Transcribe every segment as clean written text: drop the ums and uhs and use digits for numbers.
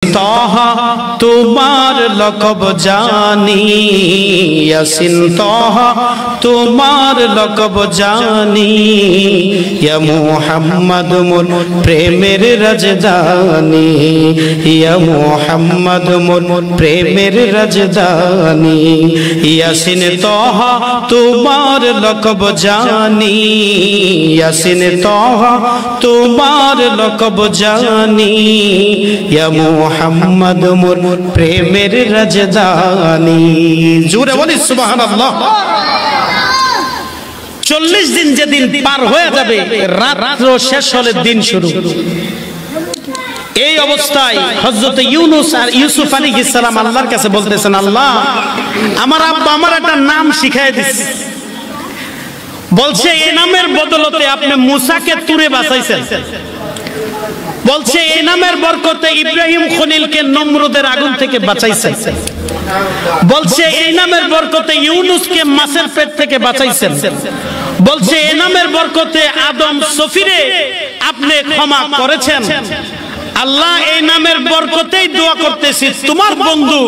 तोहा तुम्हार लकब जानी, यासिन तोहा तुम्हार लकब जानी, या मुहम्मद मोर प्रेमेर रजदानी, या मुहम्मद मोर प्रेमेर रजदानी, यासिन तोहा तुम्हार लकब जानी, यासिन तोहा तुम्हार लकब जानी, या मुहम्मद मोर प्रेमेर रजदानी। जोरे बोली सुबहानाल्लाह। 40 दिन যেদিন পার হয়ে যাবে, রাত শেষ হলে দিন শুরু। এই অবস্থায় হযরত ইউনূস আর ইউসুফ আলাইহিস সালাম আল্লাহর কাছে বলতেছেন, আল্লাহ আমার আব্বা আমার একটা নাম শিখায় দিয়েছে, বলছে এই নামের বদলতে আপনি মুসাকে তুরে বাঁচাইছেন, বলছে এই নামের বরকতে ইব্রাহিম খলিলকে নমরুদের আগুন থেকে বাঁচাইছেন, বলছে এই নামের বরকতে ইউনূসকে মাছের পেট থেকে বাঁচাইছেন, বলছে এই নামের বরকতে আদম সফিরে আপনি ক্ষমা করেছেন। আল্লাহ এই নামের বরকতেই দোয়া করতেছি, তোমার বন্ধু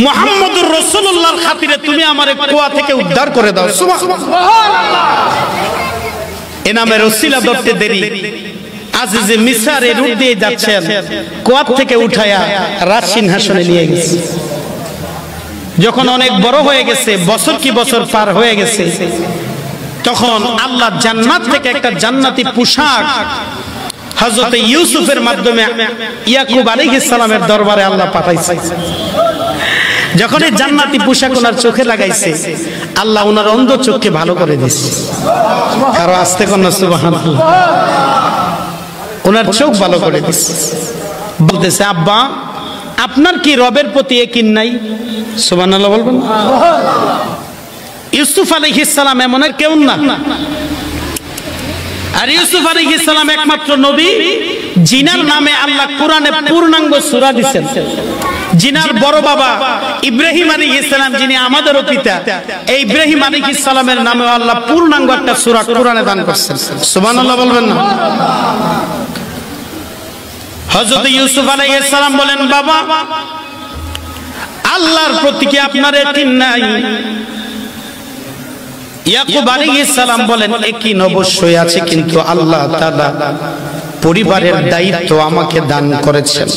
মুহাম্মদুর রাসূলুল্লাহর খাতিরে তুমি আমারে কুয়া থেকে উদ্ধার করে দাও। সুবহানাল্লাহ। এই নামের ওসিলা ধরতে দেরি, আজিজে মিসরের রূপ দিয়ে যাচ্ছেন, কুয়া থেকে উঠায়া রাজ সিংহাসনে নিয়ে গেছে। যখন অনেক বড় হয়ে গেছে, বছর কি বছর পার হয়ে গেছে, তখন আল্লাহ জান্নাত থেকে একটা জান্নাতি পোশাক হযরত ইউসুফের মাধ্যমে ইয়াকুব আলাইহিস সালামের দরবারে আল্লাহ পাঠাইছে। যখন এই জান্নাতি পোশাক ওনার চোখে লাগাইছে, আল্লাহ ওনার অন্ধ চোখকে ভালো করে দিয়েছে। কারো আস্তে কন্যা সুবহানাল্লাহ। ওনার চোখ ভালো করে দিয়েছে। বলতেছে, আব্বা আপনার কি রবের প্রতি ইয়াকিন নাই? সুবহানাল্লাহ বলবেন। ইউসুফ আলাইহিস সালাম এমনের কেউ না। আর ইউসুফ আলাইহিস সালাম একমাত্র নবী জিনার নামে আল্লাহ কোরআনে পূর্ণাঙ্গ সূরা দিয়েছেন। জিনার বড় বাবা ইব্রাহিম আলাইহিস সালাম, যিনি আমাদেরও পিতা, এই ইব্রাহিম আলাইহিস সালামের নামে আল্লাহ পূর্ণাঙ্গ একটা সূরা কোরআনে দান করেছেন। সুবহানাল্লাহ বলবেন না? হযরত ইউসুফ আলাইহিস সালাম বলেন, বাবা আল্লাহর প্রতি কি আপনার ইয়াকিন নাই? ইয়াকুব আলাইহিস সালাম বলেন, ইয়াকিন অবশ্যই আছে, কিন্তু আল্লাহ তাআলা পরিবারের দায়িত্ব আমাকে দান করেছেন।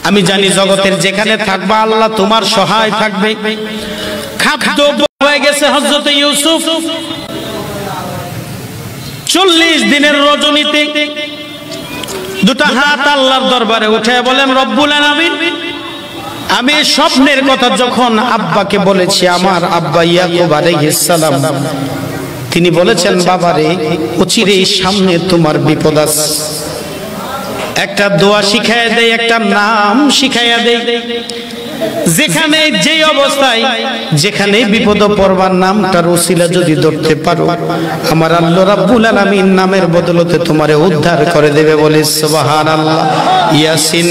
আমি জানি জগতের যেখানে থাকবা আল্লাহ তোমার সহায় থাকবে। খাদ্য হয়ে গেছে হযরত ইউসুফ 40 দিনের রজনীতে দুটো হাত আল্লাহর দরবারে উঠে বলেন, রব্বুল আলামিন আমি স্বপ্নের কথা যখন আব্বাকে বলেছি, আমার আব্বা ইয়াকুব আলাইহিস সালাম তিনি বলেছেন, বাবারে অচিরেই সামনে তোমার বিপদ আছে, একটা দোয়া শিখাইয়া দেয়, একটা নাম শিখাইয়া দেয়, যেখানে যে অবস্থায় যেখানে বিপদ পড়বার নামটার ওসিলা যদি ধরতে পারো, আমার আল্লাহ রাব্বুল আলামিন নামের বদলতে তোমারে উদ্ধার করে দেবে। বলে সুবহানাল্লাহ। ইয়াসিন।